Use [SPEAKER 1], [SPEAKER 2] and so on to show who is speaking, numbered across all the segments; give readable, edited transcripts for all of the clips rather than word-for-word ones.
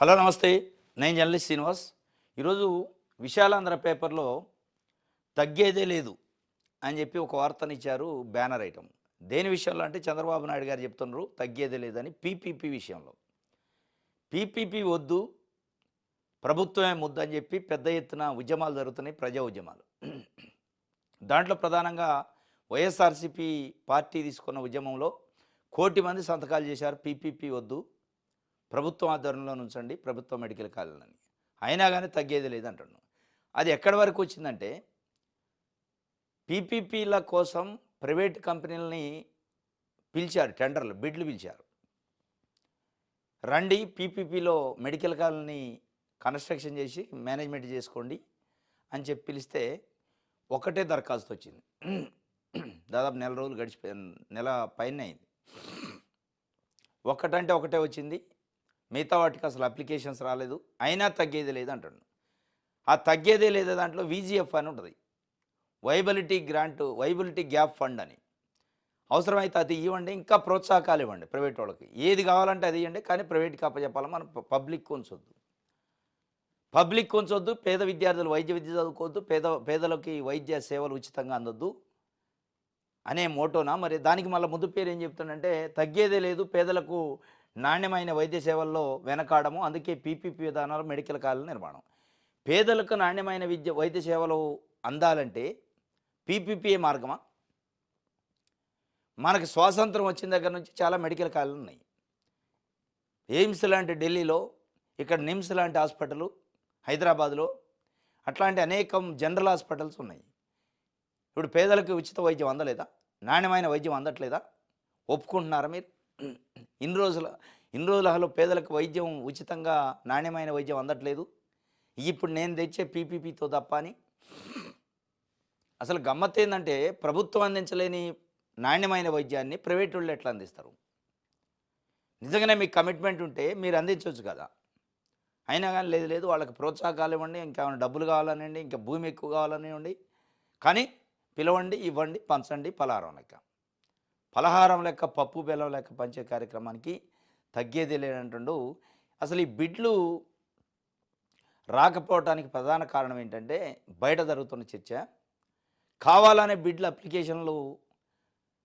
[SPEAKER 1] Hello నమస్తే. నేను journalist Srinivas. ఈరోజు విశాలాంధ్ర పేపర్లో తగ్గేదే లేదు అని చెప్పి ఒక వార్తనిచ్చారు, బ్యానర్ ఐటమ్. దేని విషయంలో అంటే చంద్రబాబు నాయుడు గారు చెప్తున్నారు తగ్గేదే లేదని పీపీపీ విషయంలో. పీపీపీ వద్దు, ప్రభుత్వమే ముద్దు అని చెప్పి పెద్ద ఎత్తున ఉద్యమాలు జరుగుతున్నాయి, ప్రజా ఉద్యమాలు. దాంట్లో ప్రధానంగా వైఎస్ఆర్సీపీ పార్టీ తీసుకున్న ఉద్యమంలో 1,00,00,000 మంది సంతకాలు చేశారు పీపీపీ వద్దు, ప్రభుత్వం ఆధ్వర్యంలో ఉంచండి ప్రభుత్వ మెడికల్ కాలేజీలని. అయినా కానీ తగ్గేది లేదంటున్నాను. అది ఎక్కడి వరకు వచ్చిందంటే పీపీపీల కోసం ప్రైవేట్ కంపెనీలని పిలిచారు, టెండర్లు బిడ్లు పిలిచారు. రండి పీపీపీలో మెడికల్ కాలేజీని కన్స్ట్రక్షన్ చేసి మేనేజ్మెంట్ చేసుకోండి అని చెప్పి పిలిస్తే ఒకటే దరఖాస్తు వచ్చింది. దాదాపు నెల రోజులు గడిచిపోయి నెల పైన అయింది. ఒకటంటే ఒకటే వచ్చింది, మిగతా వాటికి అసలు అప్లికేషన్స్ రాలేదు. అయినా తగ్గేది లేదు అంటాడు. ఆ తగ్గేదే లేదా దాంట్లో వీజీఎఫ్ అని ఉంటుంది, వైబిలిటీ గ్యాప్ ఫండ్ అని. అవసరమైతే అది ఇవ్వండి, ఇంకా ప్రోత్సాహకాలు ఇవ్వండి ప్రైవేట్ వాళ్ళకి, ఏది కావాలంటే అది ఇవ్వండి, కానీ ప్రైవేట్కి అప్పచెప్పాలి, మనం పబ్లిక్ ఉంచొద్దు. పేద విద్యార్థులు వైద్య విద్య చదువుకోవద్దు, పేదలకి వైద్య సేవలు ఉచితంగా అందొద్దు అనే మోటోనా. మరి దానికి మళ్ళీ ముందు పేరు ఏం చెప్తుందంటే తగ్గేదే లేదు, పేదలకు నాణ్యమైన వైద్య సేవల్లో వెనకాడము, అందుకే పీపీపీ విధానాలు మెడికల్ కాలేజీల నిర్మాణం. పేదలకు నాణ్యమైన వైద్య సేవలు అందాలంటే పీపీపీఏ మార్గమా? మనకు స్వాతంత్రం వచ్చిన దగ్గర నుంచి చాలా మెడికల్ కాలేజీలు ఉన్నాయి. ఎయిమ్స్ లాంటి ఢిల్లీలో, ఇక్కడ నిమ్స్ లాంటి హాస్పిటల్ హైదరాబాద్లో, అట్లాంటి అనేకం జనరల్ హాస్పిటల్స్ ఉన్నాయి. ఇప్పుడు పేదలకు ఉచిత వైద్యం అందలేదా? నాణ్యమైన వైద్యం అందట్లేదా? ఒప్పుకుంటున్నారా మీరు? ఇన్ని రోజుల పేదలకు వైద్యం ఉచితంగా నాణ్యమైన వైద్యం అందట్లేదు, ఇప్పుడు నేను తెచ్చే పీపీపీతో తప్ప అని. అసలు గమ్మత్ ఏంటంటే ప్రభుత్వం అందించలేని నాణ్యమైన వైద్యాన్ని ప్రైవేట్ వాళ్ళు ఎట్లా అందిస్తారు? నిజంగానే మీకు కమిట్మెంట్ ఉంటే మీరు అందించవచ్చు కదా. అయినా కానీ లేదు వాళ్ళకి ప్రోత్సాహకాలు ఇవ్వండి, ఇంకేమైనా డబ్బులు కావాలనండి, ఇంకా భూమి ఎక్కువ కావాలనివ్వండి, కానీ పిలవండి, ఇవ్వండి, పంచండి, పలహారం లెక్క పప్పు బెల్లం లెక్క పంచే కార్యక్రమానికి తగ్గేది లేనంటుండు. అసలు ఈ బిడ్లు రాకపోవటానికి ప్రధాన కారణం ఏంటంటే బయట జరుగుతున్న చర్చ. కావాలనే బిడ్ల అప్లికేషన్లు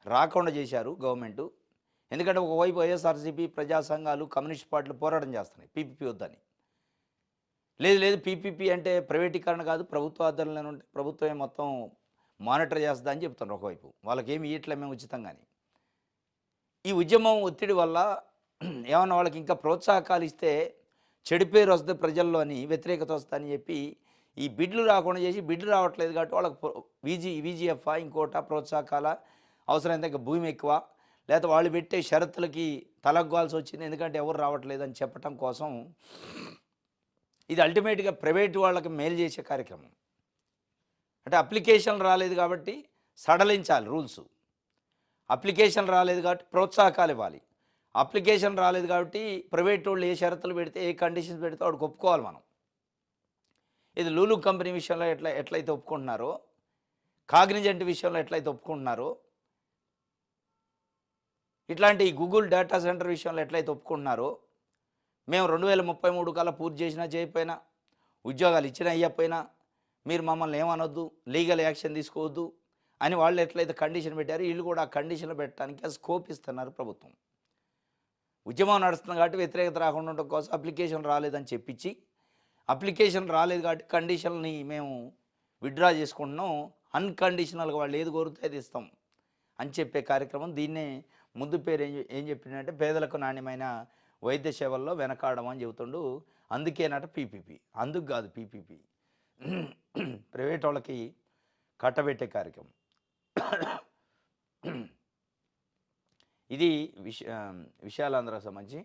[SPEAKER 1] రాకుండా చేశారు గవర్నమెంటు. ఎందుకంటే ఒకవైపు వైఎస్ఆర్సీపీ, ప్రజా సంఘాలు, కమ్యూనిస్ట్ పార్టీలు పోరాటం చేస్తున్నాయి పీపీపీ వద్దని. లేదు పీపీపీ అంటే ప్రైవేటీకరణ కాదు, ప్రభుత్వ ఆధ్వర్యంలో ఉంటే ప్రభుత్వమే మొత్తం మానిటర్ చేస్తుందా అని చెప్తున్నారు. ఒకవైపు వాళ్ళకేమి ఇట్లా మేము ఉచితంగాని. ఈ ఉద్యమం ఒత్తిడి వల్ల ఏమన్నా వాళ్ళకి ఇంకా ప్రోత్సాహకాలు ఇస్తే చెడు పేరు వస్తుంది ప్రజల్లో అని, వ్యతిరేకత వస్తుందని చెప్పి ఈ బిడ్లు రాకుండా చేసి, బిడ్లు రావట్లేదు కాబట్టి వాళ్ళకి వీజీఎఫ్ ఇంకోట ప్రోత్సాహకాల అవసరమైతే ఇంకా భూమి ఎక్కువ, లేకపోతే వాళ్ళు పెట్టే షరతులకి తలగ్గాల్సి వచ్చింది ఎందుకంటే ఎవరు రావట్లేదు అని చెప్పడం కోసం ఇది అల్టిమేట్గా ప్రైవేట్ వాళ్ళకి మేలు చేసే కార్యక్రమం. అంటే అప్లికేషన్ రాలేదు కాబట్టి సడలించాలి రూల్స్, అప్లికేషన్ రాలేదు కాబట్టి ప్రోత్సాహకాలు ఇవ్వాలి, అప్లికేషన్ రాలేదు కాబట్టి ప్రైవేట్ వాళ్ళు ఏ షరతులు పెడితే, ఏ కండిషన్స్ పెడితే వాడికి ఒప్పుకోవాలి మనం. ఇది లూలు కంపెనీ విషయంలో ఎట్లయితే ఒప్పుకుంటున్నారో, కాగ్నిజెంట్ విషయంలో ఎట్లయితే ఒప్పుకుంటున్నారో, ఇట్లాంటి గూగుల్ డేటా సెంటర్ విషయంలో ఎట్లయితే ఒప్పుకుంటున్నారో, మేము 2033 కల్లా పూర్తి చేసినా చేయకపోయినా, ఉద్యోగాలు ఇచ్చినా ఇవ్వకపోయినా మీరు మమ్మల్ని ఏమనొద్దు, లీగల్ యాక్షన్ తీసుకోవద్దు అని వాళ్ళు ఎట్లయితే కండిషన్ పెట్టారో వీళ్ళు కూడా ఆ కండిషన్లు పెట్టడానికి స్కోప్ ఇస్తున్నారు ప్రభుత్వం. ఉద్యమం నడుస్తుంది కాబట్టి వ్యతిరేకత రాకుండా ఉండడం కోసం అప్లికేషన్ రాలేదని చెప్పించి, అప్లికేషన్ రాలేదు కాబట్టి కండిషన్ని మేము విత్డ్రా చేసుకుంటున్నాం, అన్కండిషనల్గా వాళ్ళు ఏది కోరితే అది ఇస్తాం అని చెప్పే కార్యక్రమం. దీన్నే ముందు పేరు ఏం చెప్పిందంటే పేదలకు నాణ్యమైన వైద్య సేవల్లో వెనకాడడం అని చెబుతుండు. అందుకేనట పీపీపీ, అందుకు కాదు పీపీపీ, ప్రైవేట్ వాళ్ళకి కట్టబెట్టే కార్యక్రమం. ఇది విశాలాంధ్రకు సంబంధించి